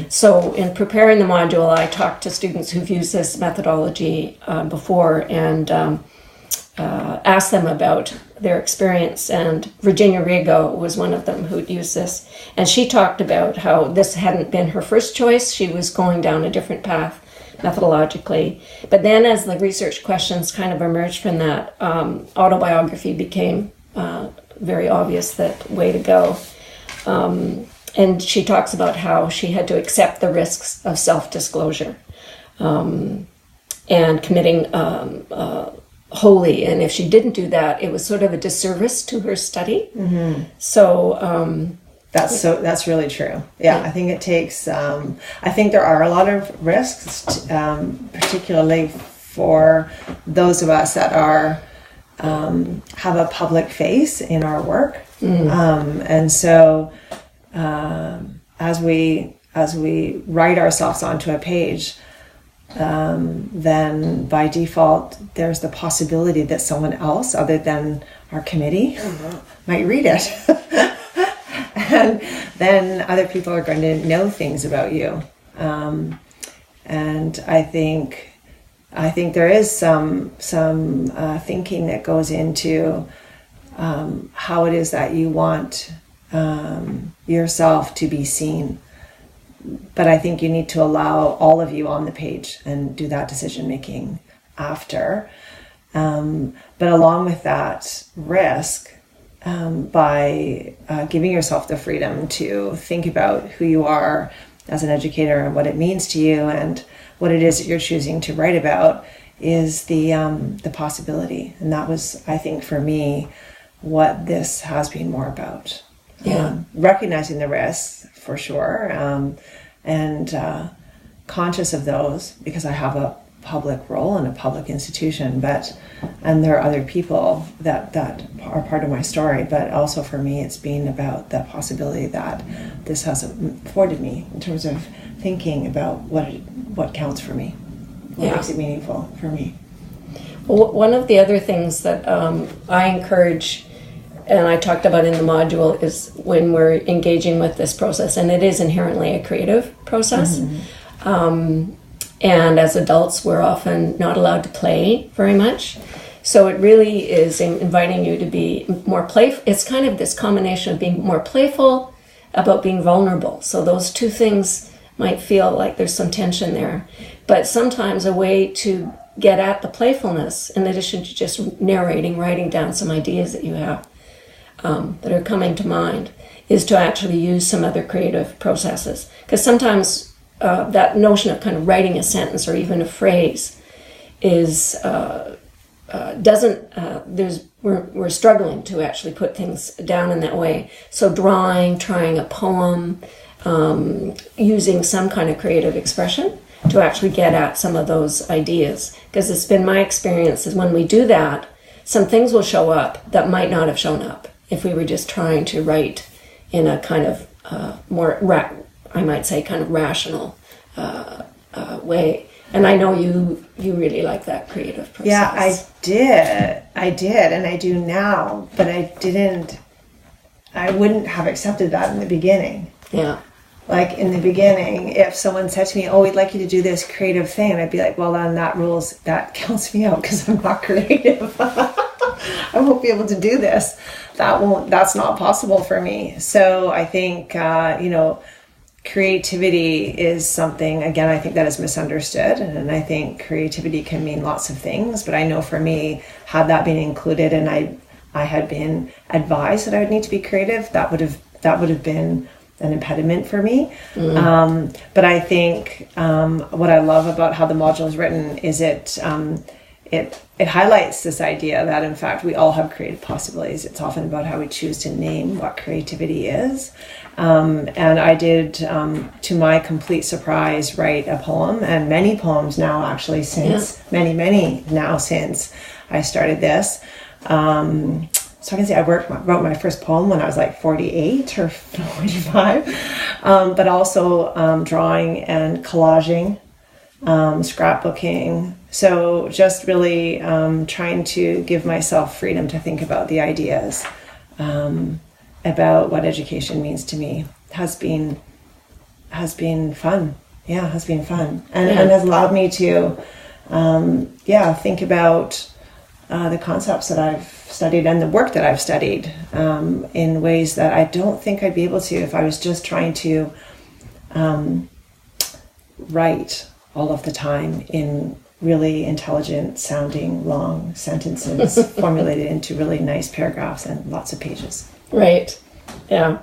So in preparing the module, I talked to students who've used this methodology before and asked them about their experience. And Virginia Rigo was one of them who'd used this. And she talked about how this hadn't been her first choice. She was going down a different path methodologically. But then as the research questions kind of emerged from that, autobiography became very obvious that way to go. And she talks about how she had to accept the risks of self-disclosure and committing wholly. And if she didn't do that, it was sort of a disservice to her study. Mm-hmm. So that's really true. Yeah, I think it takes. I think there are a lot of risks, particularly for those of us that are have a public face in our work, and so. As we write ourselves onto a page, then by default there's the possibility that someone else other than our committee might read it, and then other people are going to know things about you. And I think there is some thinking that goes into how it is that you want yourself to be seen. But I think you need to allow all of you on the page and do that decision making after. But along with that risk, by giving yourself the freedom to think about who you are as an educator and what it means to you and what it is that you're choosing to write about, is the possibility. And that was, I think, for me, what this has been more about. Recognizing the risks for sure, and conscious of those because I have a public role in a public institution, and there are other people that are part of my story, but also for me it's been about the possibility that this has afforded me in terms of thinking about what counts for me, what makes it meaningful for me. Well, one of the other things that I encourage and I talked about in the module is when we're engaging with this process, and it is inherently a creative process. Mm-hmm. And as adults, we're often not allowed to play very much. So it really is inviting you to be more playful. It's kind of this combination of being more playful about being vulnerable. So those two things might feel like there's some tension there. But sometimes a way to get at the playfulness, in addition to just narrating, writing down some ideas that you have, that are coming to mind, is to actually use some other creative processes. Because sometimes that notion of kind of writing a sentence or even a phrase is we're struggling to actually put things down in that way. So drawing, trying a poem, using some kind of creative expression to actually get at some of those ideas. Because it's been my experience is when we do that, some things will show up that might not have shown up if we were just trying to write in a kind of I might say kind of rational way. And I know you really like that creative process. Yeah, I did, and I do now, but I wouldn't have accepted that in the beginning. Yeah. Like in the beginning, if someone said to me, "Oh, we'd like you to do this creative thing," I'd be like, "Well, then that counts me out because I'm not creative. I won't be able to do this. That's not possible for me." So I think, creativity is something, again, I think that is misunderstood. And I think creativity can mean lots of things. But I know for me, had that been included and I had been advised that I would need to be creative, that would have been an impediment for me. Mm. But I think what I love about how the module is written is it highlights this idea that in fact we all have creative possibilities. It's often about how we choose to name what creativity is. And I did, to my complete surprise, write a poem, and many poems now actually since, many now since I started this. So I can say I wrote my first poem when I was like 48 or 45, but also drawing and collaging, scrapbooking. So just really trying to give myself freedom to think about the ideas about what education means to me has been has been fun. Yeah, has been fun, and has allowed me to, think about the concepts that I've studied and the work that I've studied in ways that I don't think I'd be able to if I was just trying to write all of the time in really intelligent sounding long sentences formulated into really nice paragraphs and lots of pages. Right. Yeah.